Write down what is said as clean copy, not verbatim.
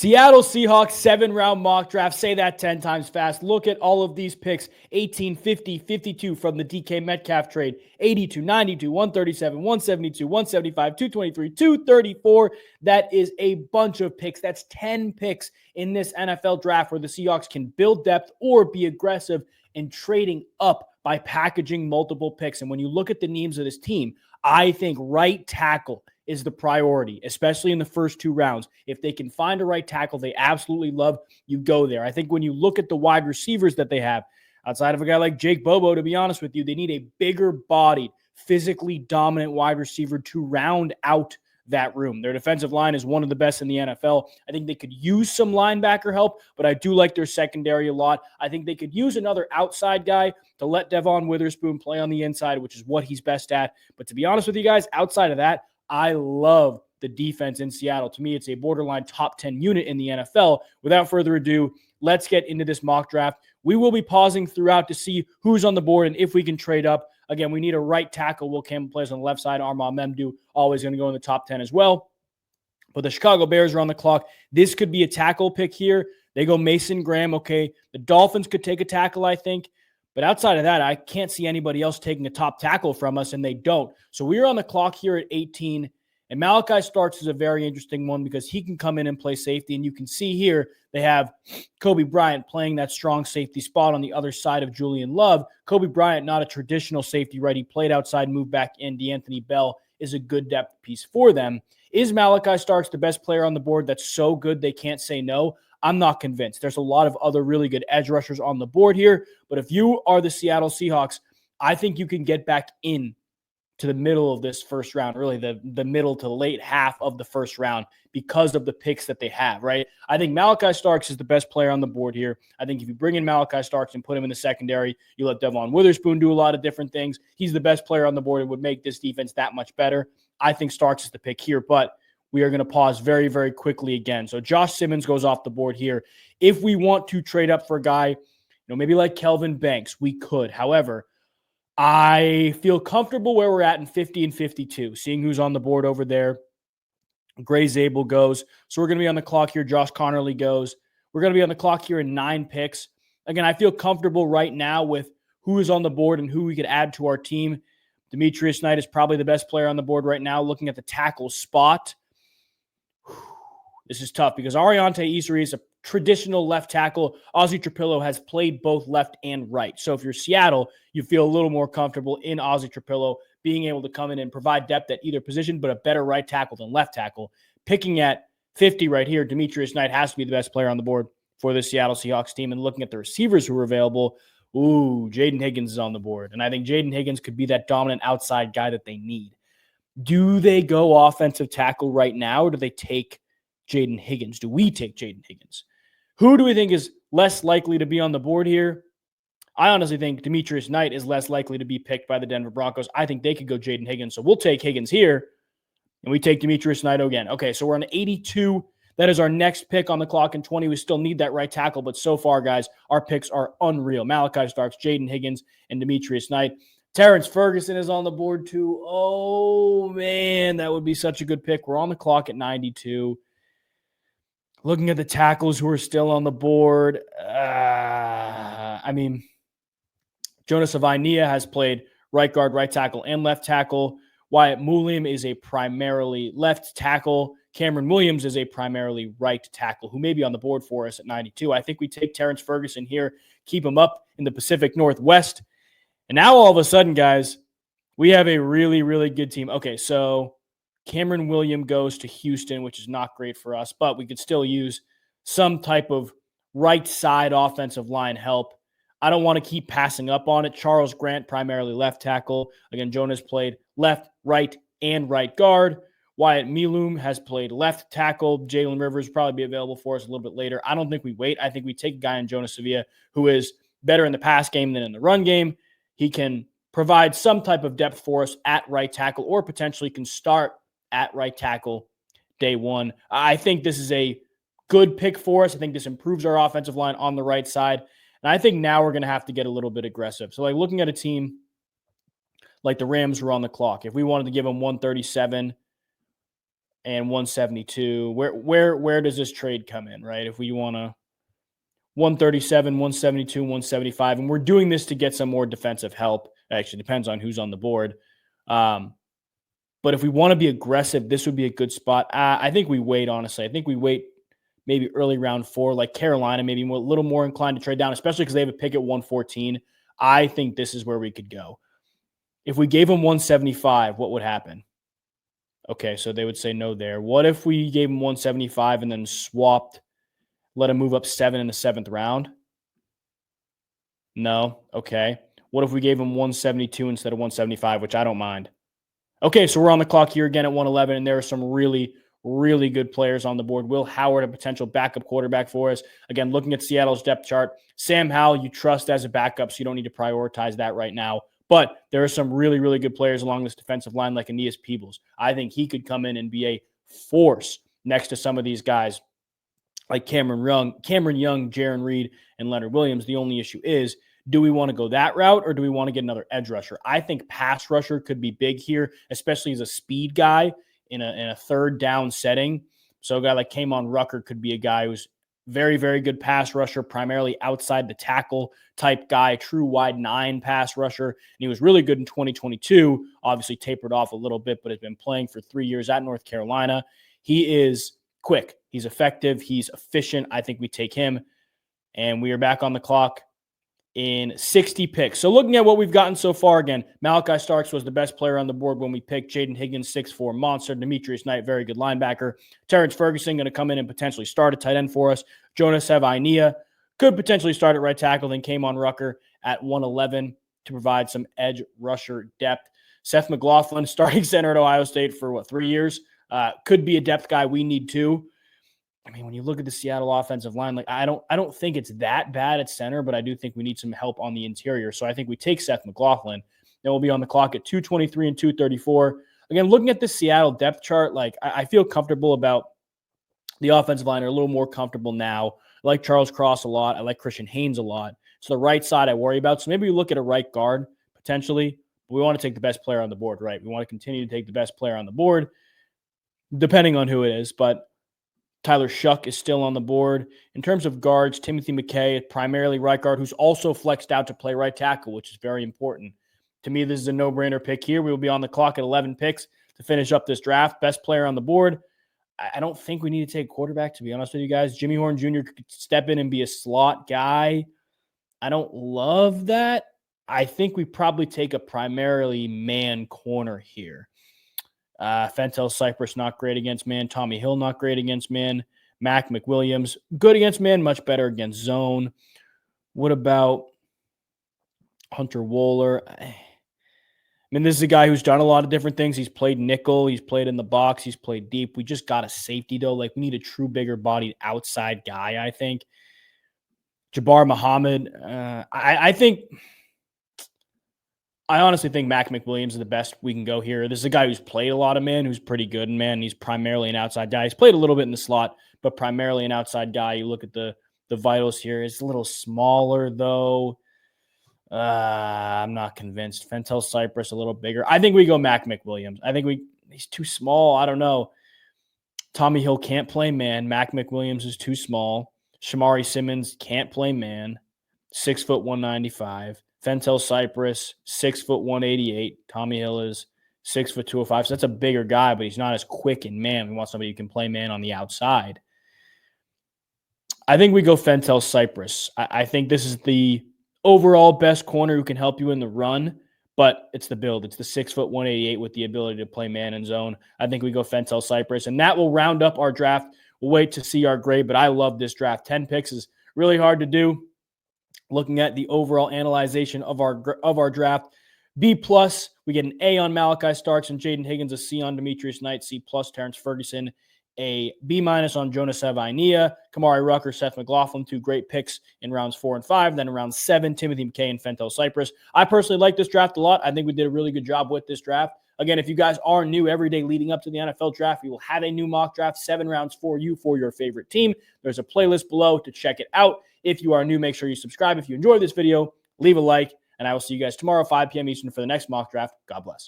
Seattle Seahawks 7-round mock draft. Say that 10 times fast. Look at all of these picks. 18, 50, 52 from the DK Metcalf trade. 82, 92, 137, 172, 175, 223, 234. That is a bunch of picks. That's 10 picks in this NFL draft where the Seahawks can build depth or be aggressive in trading up by packaging multiple picks. And when you look at the needs of this team, I think right tackle is the priority, especially in the first 2 rounds. If they can find a right tackle they absolutely love, you go there. I think when you look at the wide receivers that they have, outside of a guy like Jake Bobo, to be honest with you, they need a bigger bodied, physically dominant wide receiver to round out that room. Their defensive line is one of the best in the NFL. I think they could use some linebacker help, but I do like their secondary a lot. I think they could use another outside guy to let Devon Witherspoon play on the inside, which is what he's best at. But to be honest with you guys, outside of that, I love the defense in Seattle. To me, it's a borderline top 10 unit in the NFL. Without further ado, let's get into this mock draft. We will be pausing throughout to see who's on the board and if we can trade up. Again, we need a right tackle. Will Campbell plays on the left side. Armand Memdu always going to go in the top 10 as well. But the Chicago Bears are on the clock. This could be a tackle pick here. They go Mason Graham. Okay, the Dolphins could take a tackle, I think. But outside of that, I can't see anybody else taking a top tackle from us, and they don't. So we are on the clock here at 18, and Malachi Starks is a very interesting one because he can come in and play safety, and you can see here they have Kobe Bryant playing that strong safety spot on the other side of Julian Love. Kobe Bryant, not a traditional safety, right? He played outside, moved back in. D'Anthony Bell is a good depth piece for them. Is Malachi Starks the best player on the board that's so good they can't say no? I'm not convinced. There's a lot of other really good edge rushers on the board here. But if you are the Seattle Seahawks, I think you can get back in to the middle of this first round, really the middle to late half of the first round because of the picks that they have, right? I think Malachi Starks is the best player on the board here. I think if you bring in Malachi Starks and put him in the secondary, you let Devon Witherspoon do a lot of different things. He's the best player on the board and would make this defense that much better. I think Starks is the pick here, but we are going to pause very, very quickly again. So Josh Simmons goes off the board here. If we want to trade up for a guy, maybe like Kelvin Banks, we could. However, I feel comfortable where we're at in 50 and 52, seeing who's on the board over there. Gray Zabel goes. So we're going to be on the clock here. Josh Connerly goes. We're going to be on the clock here in 9 picks. Again, I feel comfortable right now with who is on the board and who we could add to our team. Demetrius Knight is probably the best player on the board right now, looking at the tackle spot. This is tough because Ariante Isuri is a traditional left tackle. Ozzie Trapillo has played both left and right. So if you're Seattle, you feel a little more comfortable in Ozzie Trapillo being able to come in and provide depth at either position, but a better right tackle than left tackle. Picking at 50 right here, Demetrius Knight has to be the best player on the board for the Seattle Seahawks team. And looking at the receivers who are available, Jaden Higgins is on the board. And I think Jaden Higgins could be that dominant outside guy that they need. Do they go offensive tackle right now, or do they take Jaden Higgins? Do we take Jaden Higgins? Who do we think is less likely to be on the board here? I honestly think Demetrius Knight is less likely to be picked by the Denver Broncos. I think they could go Jaden Higgins. So we'll take Higgins here, and we take Demetrius Knight again. Okay, so we're on 82. That is our next pick on the clock. In 20, we still need that right tackle, but so far, guys, our picks are unreal. Malachi Starks, Jaden Higgins, and Demetrius Knight. Terrence Ferguson is on the board too. Oh, man, that would be such a good pick. We're on the clock at 92. Looking at the tackles who are still on the board, Jonas Avainia has played right guard, right tackle, and left tackle. Wyatt Muliam is a primarily left tackle. Cameron Williams is a primarily right tackle who may be on the board for us at 92. I think we take Terrence Ferguson here, keep him up in the Pacific Northwest. And now all of a sudden, guys, we have a really, really good team. Okay, so Cameron William goes to Houston, which is not great for us, but we could still use some type of right side offensive line help. I don't want to keep passing up on it. Charles Grant, primarily left tackle. Again, Jonas played left, right, and right guard. Wyatt Milum has played left tackle. Jalen Rivers will probably be available for us a little bit later. I don't think we wait. I think we take a guy in Jonas Sevilla who is better in the pass game than in the run game. He can provide some type of depth for us at right tackle or potentially can start at right tackle day one. I think this is a good pick for us. I think this improves our offensive line on the right side. And I think now we're going to have to get a little bit aggressive. So like looking at a team like the Rams who are on the clock, if we wanted to give them 137, and 172. Where does this trade come in, right? If we want to 137, 172, 175, and we're doing this to get some more defensive help. It actually depends on who's on the board. But if we want to be aggressive, this would be a good spot. I think we wait, honestly. I think we wait maybe early round 4, like Carolina, maybe a little more inclined to trade down, especially because they have a pick at 114. I think this is where we could go. If we gave them 175, what would happen? Okay, so they would say no there. What if we gave them 175 and then swapped, let him move up 7 in the 7th round? No. Okay. What if we gave him 172 instead of 175, which I don't mind? Okay, so we're on the clock here again at 111, and there are some really, really good players on the board. Will Howard, a potential backup quarterback for us. Again, looking at Seattle's depth chart, Sam Howell you trust as a backup, so you don't need to prioritize that right now. But there are some really, really good players along this defensive line like Aeneas Peebles. I think he could come in and be a force next to some of these guys like Cameron Young, Jaron Reed, and Leonard Williams. The only issue is, do we want to go that route or do we want to get another edge rusher? I think pass rusher could be big here, especially as a speed guy in a third down setting. So a guy like Kamon Rucker could be a guy who's very, very good pass rusher, primarily outside the tackle type guy, true wide 9 pass rusher. And he was really good in 2022, obviously tapered off a little bit, but has been playing for 3 years at North Carolina. He is quick. He's effective. He's efficient. I think we take him. And we are back on the clock in 60 picks. So looking at what we've gotten so far, again, Malachi Starks was the best player on the board when we picked. Jaden Higgins, 6'4", monster. Demetrius Knight, very good linebacker. Terrence Ferguson going to come in and potentially start at tight end for us. Jonas Sevainia could potentially start at right tackle. Then Kamon Rucker at 111 to provide some edge rusher depth. Seth McLaughlin, starting center at Ohio State for 3 years. Could be a depth guy we need too. I mean, when you look at the Seattle offensive line, like I don't think it's that bad at center, but I do think we need some help on the interior. So I think we take Seth McLaughlin. Then we'll be on the clock at 223 and 234. Again, looking at the Seattle depth chart, like I feel comfortable about the offensive line, or a little more comfortable now. I like Charles Cross a lot. I like Christian Haynes a lot. It's the right side I worry about. So maybe we look at a right guard potentially. But we want to take the best player on the board, right? We want to continue to take the best player on the board, depending on who it is. But Tyler Shuck is still on the board. In terms of guards, Timothy McKay, primarily right guard, who's also flexed out to play right tackle, which is very important. To me, this is a no-brainer pick here. We will be on the clock at 11 picks to finish up this draft. Best player on the board. I don't think we need to take quarterback, to be honest with you guys. Jimmy Horn Jr. could step in and be a slot guy. I don't love that. I think we probably take a primarily man corner here. Fentel Cypress, not great against man. Tommy Hill, not great against man. Mac McWilliams, good against man, much better against zone. What about Hunter Wohler? I mean, this is a guy who's done a lot of different things. He's played nickel. He's played in the box. He's played deep. We just got a safety, though. Like, we need a true bigger-bodied outside guy, I think. Jabbar Muhammad, I honestly think Mac McWilliams is the best we can go here. This is a guy who's played a lot of man, who's pretty good in man. He's primarily an outside guy. He's played a little bit in the slot, but primarily an outside guy. You look at the vitals here. It's a little smaller, though. I'm not convinced. Fentel Cypress, a little bigger. I think we go Mac McWilliams. I think he's too small. I don't know. Tommy Hill can't play man. Mac McWilliams is too small. Shamari Simmons can't play man. 6', 195. Fentel Cypress, 6', 188. Tommy Hill is 6', 205. So that's a bigger guy, but he's not as quick in man. We want somebody who can play man on the outside. I think we go Fentel Cypress. I think this is the overall best corner who can help you in the run, but it's the build. It's the 6', 188 with the ability to play man and zone. I think we go Fentel Cypress, and that will round up our draft. We'll wait to see our grade, but I love this draft. 10 picks is really hard to do. Looking at the overall analyzation of our draft, B+, we get an A on Malachi Starks and Jaden Higgins, a C on Demetrius Knight, C+ Terrence Ferguson, a B- on Jonas Sevainia, Kamari Rucker, Seth McLaughlin, 2 great picks in rounds 4 and 5. Then in round 7, Timothy McKay and Fentel Cypress. I personally like this draft a lot. I think we did a really good job with this draft. Again, if you guys are new every day leading up to the NFL draft, we will have a new mock draft, 7 rounds for you for your favorite team. There's a playlist below to check it out. If you are new, make sure you subscribe. If you enjoyed this video, leave a like, and I will see you guys tomorrow, 5 p.m. Eastern for the next mock draft. God bless.